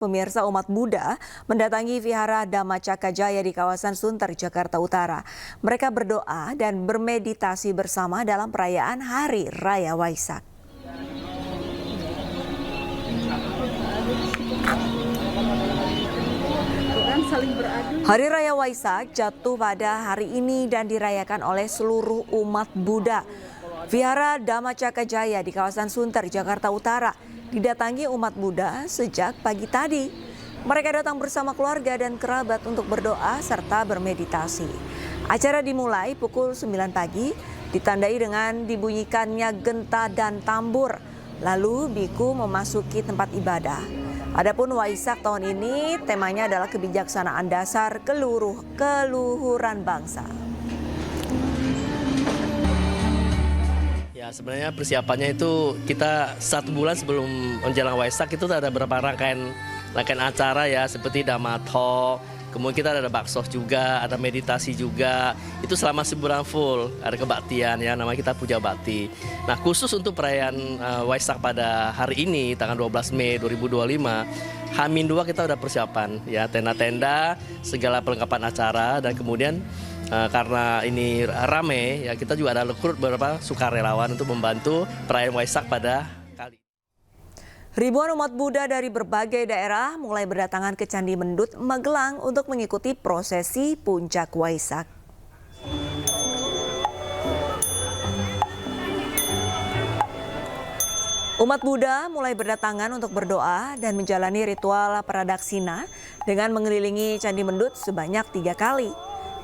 Pemirsa umat Buddha mendatangi Vihara Dhamma Cakka Jaya di kawasan Sunter, Jakarta Utara. Mereka berdoa dan bermeditasi bersama dalam perayaan Hari Raya Waisak. Hari Raya Waisak jatuh pada hari ini dan dirayakan oleh seluruh umat Buddha. Vihara Dhamma Cakka Jaya di kawasan Sunter, Jakarta Utara didatangi umat Buddha sejak pagi tadi. Mereka datang bersama keluarga dan kerabat untuk berdoa serta bermeditasi. Acara dimulai pukul 9 pagi, ditandai dengan dibunyikannya genta dan tambur. Lalu biku memasuki tempat ibadah. Adapun Waisak tahun ini temanya adalah kebijaksanaan dasar keluhuran bangsa. Ya, sebenarnya persiapannya itu kita 1 bulan sebelum menjelang Waisak itu ada beberapa rangkaian acara ya, seperti Dhamma Talk, kemudian kita ada bakso juga, ada meditasi juga. Itu selama sebulan full, ada kebaktian ya, nama kita Puja Bakti. Nah, khusus untuk perayaan Waisak pada hari ini, tanggal 12 Mei 2025, H-2 kita udah persiapan ya, tenda-tenda, segala perlengkapan acara, dan kemudian karena ini rame, ya kita juga ada rekrut beberapa sukarelawan untuk membantu perayaan Waisak pada kali. Ribuan umat Buddha dari berbagai daerah mulai berdatangan ke Candi Mendut, Magelang untuk mengikuti prosesi Puncak Waisak. Umat Buddha mulai berdatangan untuk berdoa dan menjalani ritual pradaksina dengan mengelilingi Candi Mendut sebanyak 3 kali.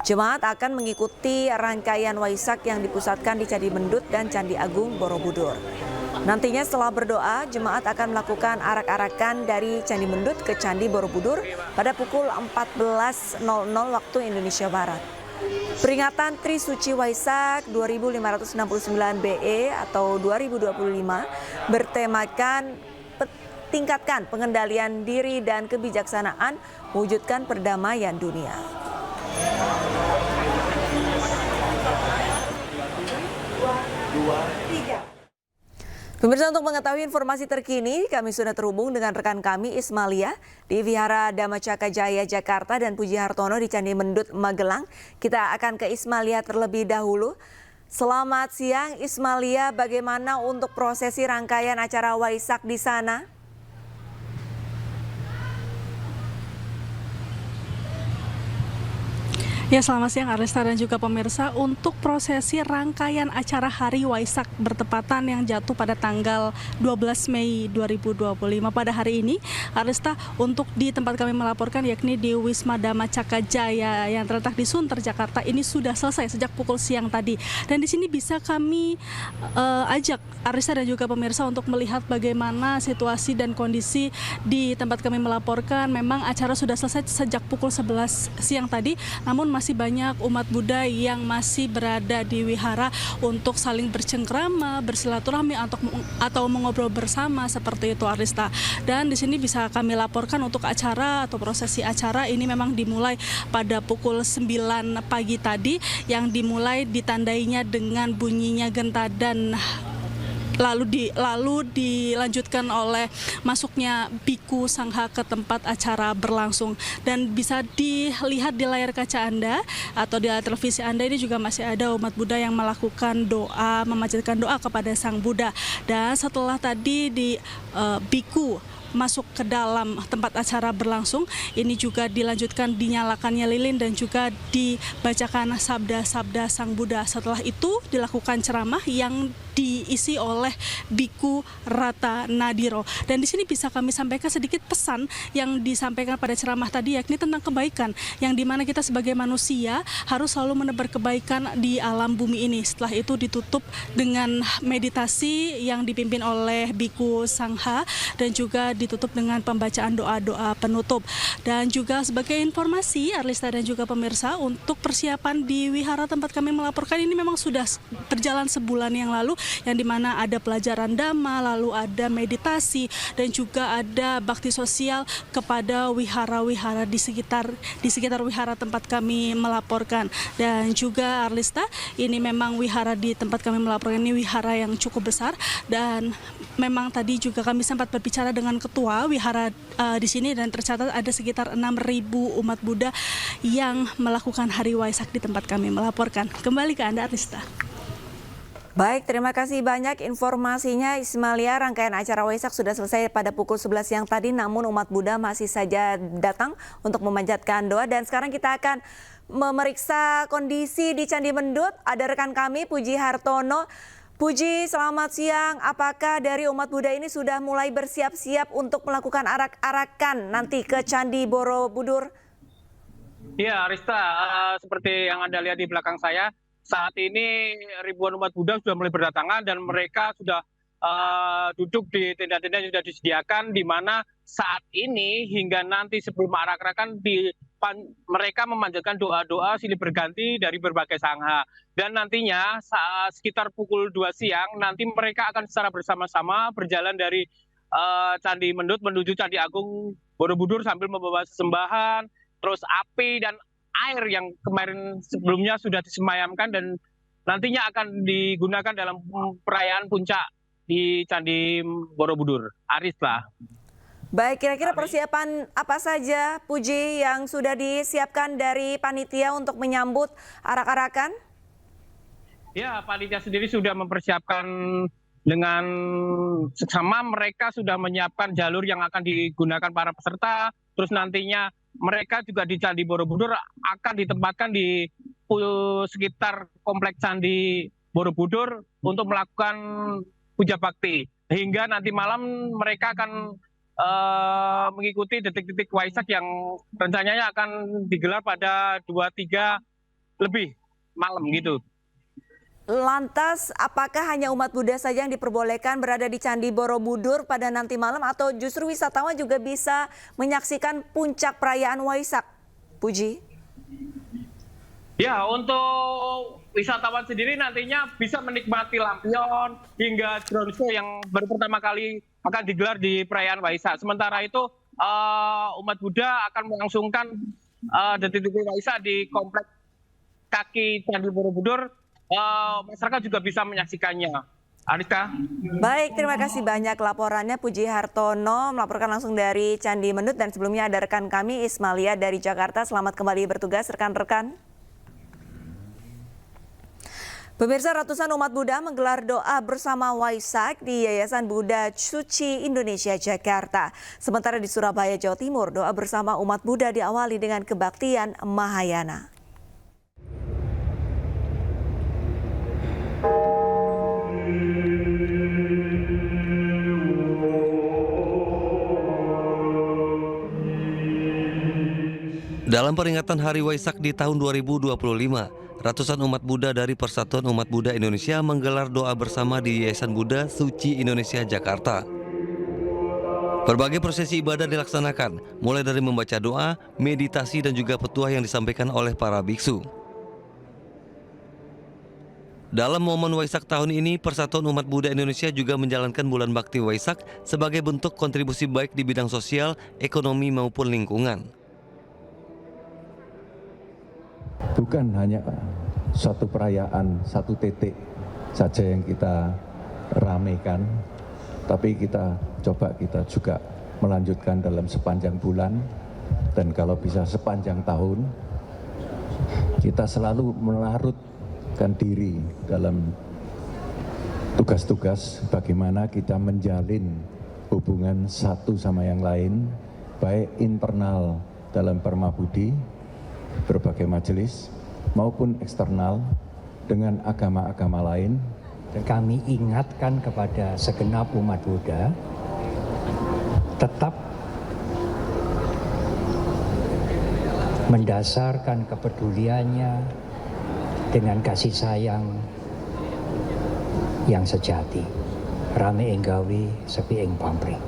Jemaat akan mengikuti rangkaian Waisak yang dipusatkan di Candi Mendut dan Candi Agung Borobudur. Nantinya setelah berdoa, jemaat akan melakukan arak-arakan dari Candi Mendut ke Candi Borobudur pada pukul 14.00 waktu Indonesia Barat. Peringatan Trisuci Waisak 2569 BE atau 2025 bertemakan tingkatkan pengendalian diri dan kebijaksanaan, mewujudkan perdamaian dunia. Pemirsa, untuk mengetahui informasi terkini, kami sudah terhubung dengan rekan kami Ismalia di Vihara Dhamma Cakka Jaya Jakarta dan Puji Hartono di Candi Mendut Magelang. Kita akan ke Ismalia terlebih dahulu. Selamat siang Ismalia, bagaimana untuk prosesi rangkaian acara Waisak di sana? Ya, selamat siang Arista dan juga pemirsa. Untuk prosesi rangkaian acara Hari Waisak bertepatan yang jatuh pada tanggal 12 Mei 2025 pada hari ini, Arista, untuk di tempat kami melaporkan yakni di Wisma Dhamma Cakka Jaya yang terletak di Sunter, Jakarta ini sudah selesai sejak pukul siang tadi. Dan di sini bisa kami ajak Arista dan juga pemirsa untuk melihat bagaimana situasi dan kondisi di tempat kami melaporkan. Memang acara sudah selesai sejak pukul 11 siang tadi, namun masih banyak umat Buddha yang masih berada di wihara untuk saling bercengkrama, bersilaturahmi atau mengobrol bersama seperti itu, Arista. Dan di sini bisa kami laporkan untuk acara atau prosesi acara ini memang dimulai pada pukul 9 pagi tadi, yang dimulai ditandainya dengan bunyinya genta dan lalu dilanjutkan oleh masuknya biku sangha ke tempat acara berlangsung. Dan bisa dilihat di layar kaca Anda atau di layar televisi Anda, ini juga masih ada umat Buddha yang melakukan doa, memanjatkan doa kepada Sang Buddha. Dan setelah tadi biku masuk ke dalam tempat acara berlangsung, ini juga dilanjutkan dinyalakannya lilin dan juga dibacakan sabda-sabda Sang Buddha. Setelah itu dilakukan ceramah yang diisi oleh Biku Rata Nadiro. Dan di sini bisa kami sampaikan sedikit pesan yang disampaikan pada ceramah tadi, yakni tentang kebaikan, yang dimana kita sebagai manusia harus selalu menebar kebaikan di alam bumi ini. Setelah itu ditutup dengan meditasi yang dipimpin oleh Biku Sangha dan juga ditutup dengan pembacaan doa-doa penutup. Dan juga sebagai informasi, Arlista dan juga pemirsa, untuk persiapan di wihara tempat kami melaporkan ini memang sudah berjalan sebulan yang lalu, yang dimana ada pelajaran dhamma, lalu ada meditasi, dan juga ada bakti sosial kepada wihara-wihara di sekitar wihara tempat kami melaporkan. Dan juga Arlista, ini memang wihara di tempat kami melaporkan ini wihara yang cukup besar, dan memang tadi juga kami sempat berbicara dengan ketua wihara di sini, dan tercatat ada sekitar 6.000 umat Buddha yang melakukan Hari Waisak di tempat kami melaporkan. Kembali ke Anda, Arista. Baik, terima kasih banyak informasinya Ismalia. Rangkaian acara Waisak sudah selesai pada pukul 11 siang tadi, namun umat Buddha masih saja datang untuk memanjatkan doa. Dan sekarang kita akan memeriksa kondisi di Candi Mendut. Ada rekan kami, Puji Hartono. Puji, selamat siang. Apakah dari umat Buddha ini sudah mulai bersiap-siap untuk melakukan arak-arakan nanti ke Candi Borobudur? Ya, Arista, seperti yang Anda lihat di belakang saya, saat ini ribuan umat Buddha sudah mulai berdatangan dan mereka sudah duduk di tenda-tenda yang sudah disediakan, di mana saat ini hingga nanti sebelum arak-arakan mereka memanjatkan doa-doa silih berganti dari berbagai sangha. Dan nantinya sekitar pukul 2 siang nanti mereka akan secara bersama-sama berjalan dari Candi Mendut menuju Candi Agung Borobudur sambil membawa sesembahan, terus api dan air yang kemarin sebelumnya sudah disemayamkan dan nantinya akan digunakan dalam perayaan puncak di Candi Borobudur. Arista. Baik, kira-kira persiapan apa saja, Puji, yang sudah disiapkan dari panitia untuk menyambut arak-arakan? Ya, panitia sendiri sudah mempersiapkan dengan seksama. Mereka sudah menyiapkan jalur yang akan digunakan para peserta. Terus nantinya mereka juga di Candi Borobudur akan ditempatkan di sekitar kompleks Candi Borobudur untuk melakukan puja bakti. Hingga nanti malam mereka akan mengikuti detik-detik Waisak yang rencananya akan digelar pada 2-3 lebih malam gitu. Lantas, apakah hanya umat Buddha saja yang diperbolehkan berada di Candi Borobudur pada nanti malam, atau justru wisatawan juga bisa menyaksikan puncak perayaan Waisak, Puji? Ya, untuk wisatawan sendiri nantinya bisa menikmati lampion hingga drone show yang baru pertama kali akan digelar di perayaan Waisak. Sementara itu umat Buddha akan melangsungkan detik-detik Waisak di kompleks kaki Candi Borobudur. Masyarakat juga bisa menyaksikannya. Arista. Baik, terima kasih banyak laporannya Puji Hartono melaporkan langsung dari Candi Mendut, dan sebelumnya ada rekan kami Ismalia dari Jakarta. Selamat kembali bertugas rekan-rekan. Pemirsa, ratusan umat Buddha menggelar doa bersama Waisak di Yayasan Buddha Suci Indonesia Jakarta. Sementara di Surabaya, Jawa Timur, doa bersama umat Buddha diawali dengan kebaktian Mahayana. Dalam peringatan Hari Waisak di tahun 2025, ratusan umat Buddha dari Persatuan Umat Buddha Indonesia menggelar doa bersama di Yayasan Buddha Suci Indonesia Jakarta. Berbagai prosesi ibadah dilaksanakan, mulai dari membaca doa, meditasi, dan juga petuah yang disampaikan oleh para biksu. Dalam momen Waisak tahun ini, Persatuan Umat Buddha Indonesia juga menjalankan bulan bakti Waisak sebagai bentuk kontribusi baik di bidang sosial, ekonomi, maupun lingkungan. Bukan hanya satu perayaan, satu titik saja yang kita ramaikan, tapi kita juga melanjutkan dalam sepanjang bulan, dan kalau bisa sepanjang tahun. Kita selalu melarutkan diri dalam tugas-tugas bagaimana kita menjalin hubungan satu sama yang lain, baik internal dalam Permabudi, berbagai majelis, maupun eksternal dengan agama-agama lain. Dan kami ingatkan kepada segenap umat Buddha tetap mendasarkan kepeduliannya dengan kasih sayang yang sejati. Rame enggawi sepi ing pamrih.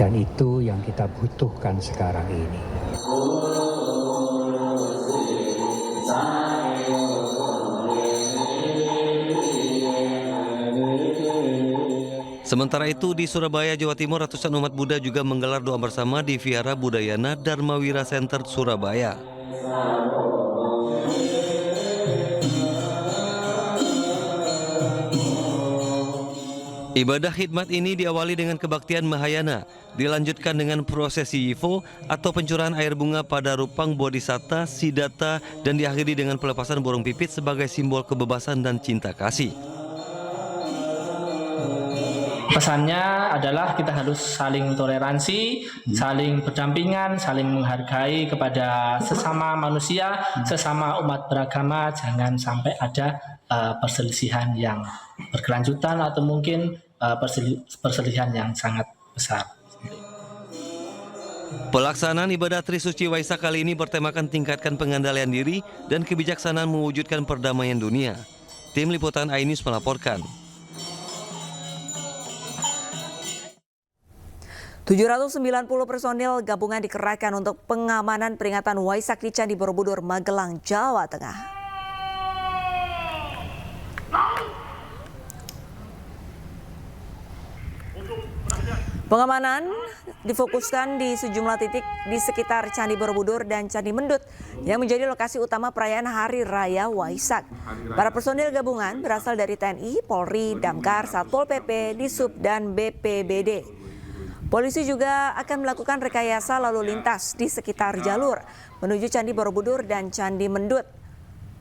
Dan itu yang kita butuhkan sekarang ini. Sementara itu di Surabaya, Jawa Timur, ratusan umat Buddha juga menggelar doa bersama di Vihara Budayana Dharmawira Center, Surabaya. Ibadah khidmat ini diawali dengan kebaktian Mahayana, dilanjutkan dengan prosesi Yivo atau pencurahan air bunga pada Rupang Bodhisatta, Siddhartha, dan diakhiri dengan pelepasan burung pipit sebagai simbol kebebasan dan cinta kasih. Pesannya adalah kita harus saling toleransi, saling berdampingan, saling menghargai kepada sesama manusia, sesama umat beragama. Jangan sampai ada perselisihan yang berkelanjutan atau mungkin perselisihan yang sangat besar. Pelaksanaan ibadah Trisuci Waisak kali ini bertemakan tingkatkan pengendalian diri dan kebijaksanaan mewujudkan perdamaian dunia. Tim Liputan iNews melaporkan. 790 personil gabungan dikerahkan untuk pengamanan peringatan Waisak di Candi Borobudur, Magelang, Jawa Tengah. Pengamanan difokuskan di sejumlah titik di sekitar Candi Borobudur dan Candi Mendut yang menjadi lokasi utama perayaan Hari Raya Waisak. Para personil gabungan berasal dari TNI, Polri, Damkar, Satpol PP, Disub, dan BPBD. Polisi juga akan melakukan rekayasa lalu lintas di sekitar jalur menuju Candi Borobudur dan Candi Mendut.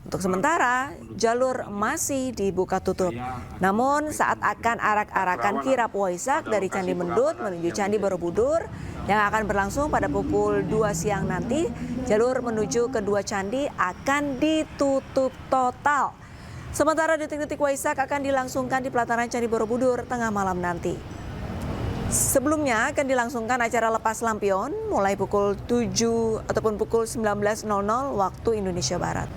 Untuk sementara, jalur masih dibuka tutup. Namun saat akan arak-arakan kirap Waisak dari Candi Mendut menuju Candi Borobudur yang akan berlangsung pada pukul 2 siang nanti, jalur menuju kedua candi akan ditutup total. Sementara detik-detik Waisak akan dilangsungkan di pelataran Candi Borobudur tengah malam nanti. Sebelumnya akan dilangsungkan acara lepas lampion mulai pukul 7 ataupun pukul 19.00 waktu Indonesia Barat.